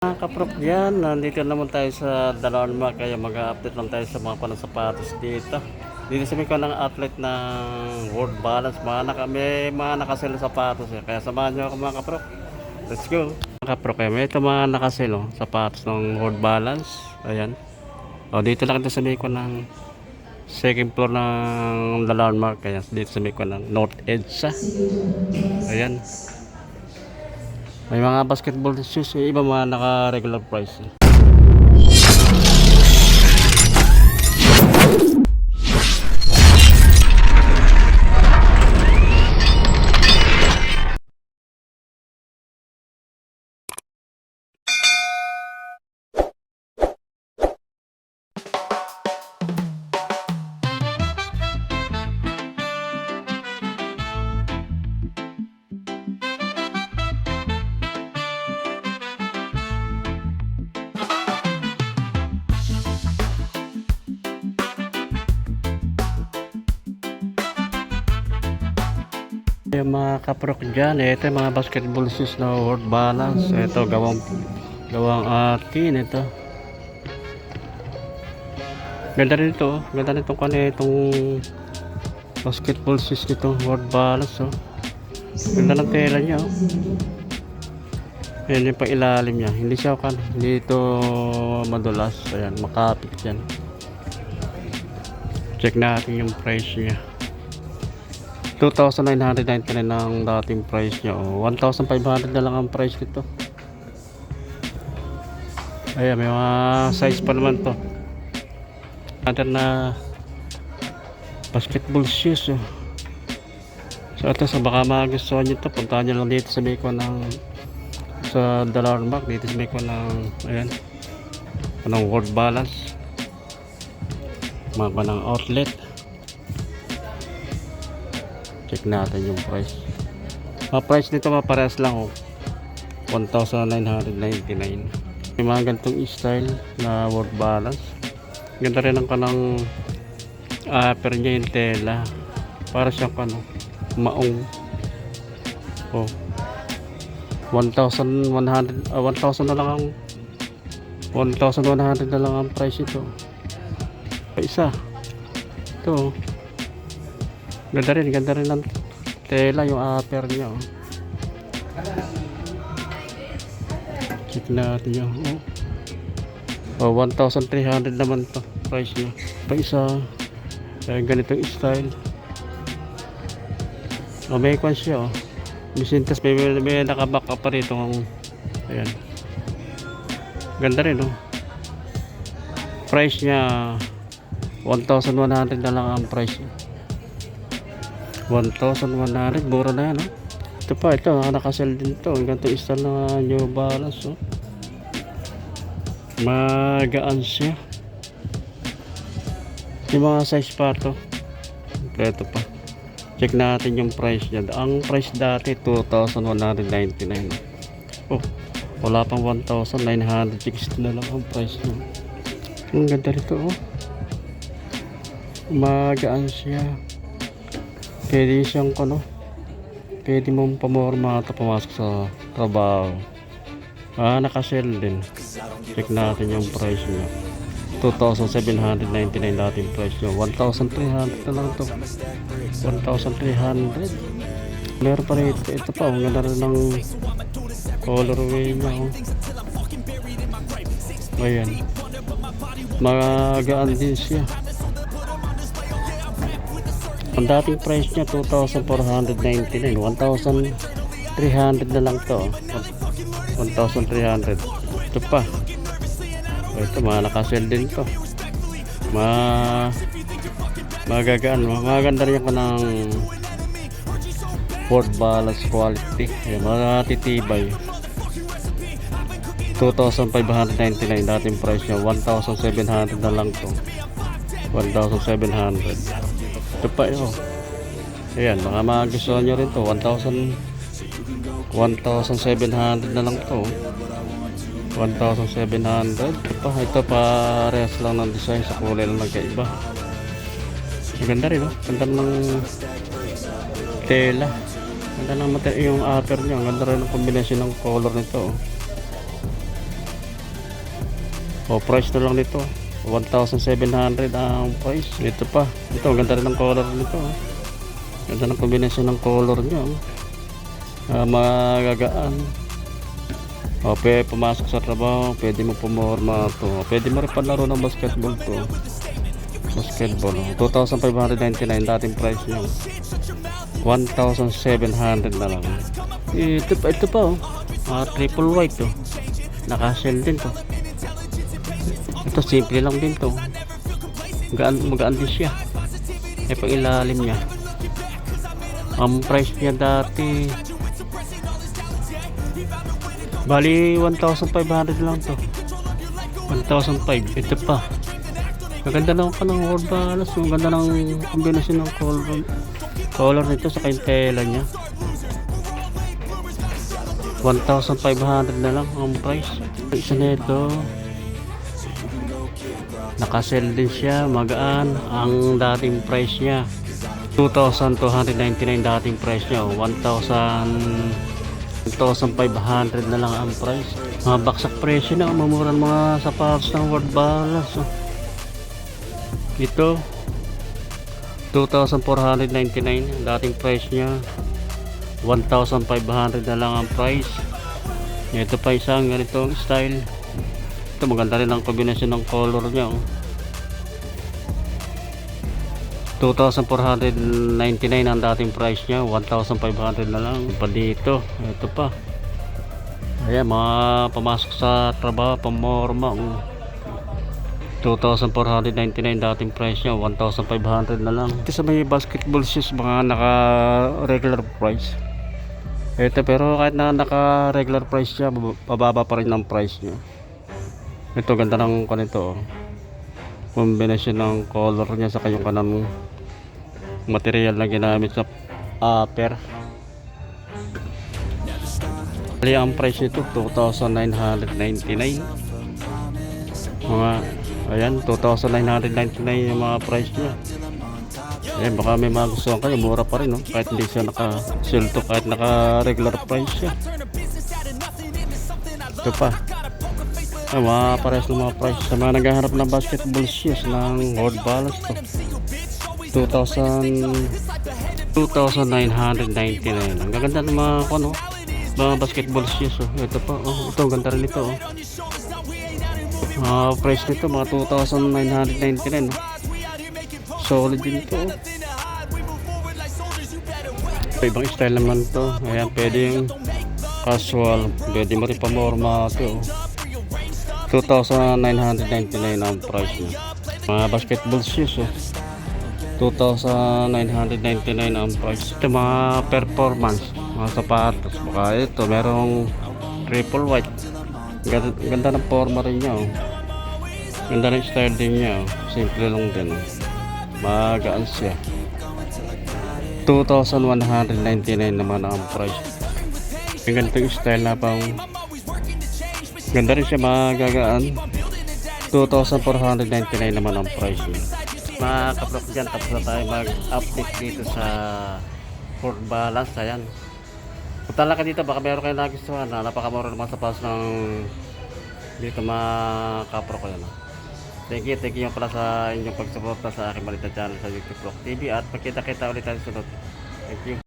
Mga kaprok yan, nandito naman tayo sa Dalawang Mark, kaya mag-update lang tayo sa mga sapatos dito. Dito sa may ko ng outlet ng World Balance, may mga nakaselo sapatos kaya samahan nyo ako mga kaprok. Let's go! Mga kaprok, may ito mga nakaselo sapatos ng World Balance. Ayan. O, dito lang ito sa may ko ng second floor ng Dalawang Mark, kaya dito sa may ko ng North Edge. Ayan. May mga basketball shoes, iba mga naka-regular price. Yung mga kaprok dyan, ito yung mga basketball shoes na World Balance. Ito, gawang atin ito. Ganda rin ito, ganda rin itong basketball shoes nito World Balance. Ganda ng tela niya. Ayan yung pang ilalim niya, hindi siya hindi ito madulas. Ayan, makapit yan. Check natin yung price niya. 2,999 ang dating price niya. 1,500 na lang ang price nito. Ayan, may mga size pa naman to. Other na basketball shoes. So ito, baka magustuhan nyo ito, puntahan nyo lang dito sa Meko sa Dalawang Mark, dito sa Meko ayan, World Balance, mga ng outlet. Check natin yung price. Ang price nito maparehas lang 1,999. May mga ganitong style na World Balance. Ganda rin ang kanang upper niya yung tela. Para siyang maong. 1,100 1,000 na lang ang 1,100 na lang ang price ito. Isa. Ito. Ganda rin ang tela yung upper niya. Check natin yung 1,300 naman to price niya. Pa isa ganitong style. May kwan siya. Bisintas may nakaback up pa rito. Ayan. Ganda rin price niya 1,100 na lang ang price niya. 1,100, mura na yan. Ito pa, ito nakasell din to. Ganito style na New Balance. Magaan siya. Yung mga size pa to. Ito pa. Check natin yung price niya. Ang price dati 2,199. Wala pang 1,960 na lang ang price niya. Ang ganda rito. Magaan siya. Pwede siyang pwede mong pamorma at pumasok sa trabaho. Nakasell din. Check natin yung price niya. 2,799 dating price niya. 1,300 na lang to. 1,300. Meron pa rin ito pa. Ang ganda rin ng colorway niya. Ayan. Magaan din siya. Ang dating price niya 2,499, 1,300 na lang to. 1,300. Ito pa. Ito nakasell din to. Magagaan. Maganda rin yung kanang World Balance quality. Ayan, matitibay. 2,599 dating price niya. 1,700 na lang to. 1,700. Ito pa ayan, baka magustuhan nyo rin to. 1,700 na lang to. 1,700. Ito parehas lang ng design, sa kulay lang nagkaiba. Maganda rin ganda ng tela, ganda ng yung upper nya. Ganda rin ang kombinasyon ng color nito. O price na lang nito 1,700 ang price. Ito pa, ito ang ganda rin ng color nito. Ganda ng kombinasyon ng color nya. Magagaan. O pumasok sa trabaho, pwede mo pumorma to. Pwede mo rin palaro ng basketball to. Basketball 2,599 dating price nyo. 1,700 na lang. Ito pa oh. Triple white to. Naka-sell din to. Ito simple lang din to. Magaan din siya. Pang ilalim niya. Ang price niya dati bali 1,500 lang to. 1,500. Ito pa. Maganda lang pa ng word balance. Ang ganda ng kombinasyon ng color nito sa tela niya. 1,500 na lang ang price. Isa nito. Naka-sell din siya, magaan ang dating price niya. 2,299 dating price niya. 1,500 na lang ang price. Mga baksak presyo na, mamura mga sapatos ng word balance. Ito 2,499 dating price niya. 1,500 na lang ang price. Ito pa isang ganitong style. Ito maganda rin ang kombinasyon ng color niya. 2,499 ang dating price niya. 1,500 na lang. Pa dito. Ito pa. Ayan, mga pamasok sa trabaho, pamorma. 2,499 dating price niya. 1,500 na lang. Ito sa may basketball shoes, mga naka regular price. Ito pero kahit na naka regular price siya, pababa pa rin ang price niya. Ito ganda ng kanito. Kombinasyon ng color niya sa kanyang kanang material na ginamit sa upper. Bali ang price nito 2,999. Mga ayan 2,999 yung mga price niya. Eh baka may magustuhan kayo, mura pa rin no? Kahit hindi siya naka-sell to, kahit naka-regular price siya. Ito pa. Mga parehas ng mga price. Sa mga naghahanap ng basketball shoes ng word balance to 2,999. Ang gaganda ng mga mga basketball shoes. Ito pa. Ito ang ganda rin ito. Price nito mga 2,999. Solid din ito. Ibang style naman to. Ayan, pwede yung casual, pwede mo rin pamorma ito. 2,999 ang price niya. Mga basketball shoes 2,999 ang price. Ito mga performance, mga sapatos. Baka ito merong triple white. Ganda ng forma rin niya. Ganda ng style din niya. Simple lang din. Magaan siya. 2,199 naman ang price. Yung ganitong style na pang ganda rin siya, magagaan. 2,499 naman ang price niya. Mga kaprok dyan, tapos na tayo mag-update dito sa word balance. Ayan, punta lang ka dito, baka meron kayo nagustuhan na napakamura naman sa pass ng dito mga kaprok ko yan. Thank you pala sa inyong pagsuporta sa aking balita channel sa YouTube Rock TV, at magkita-kita ulit tayo sunod. Thank you.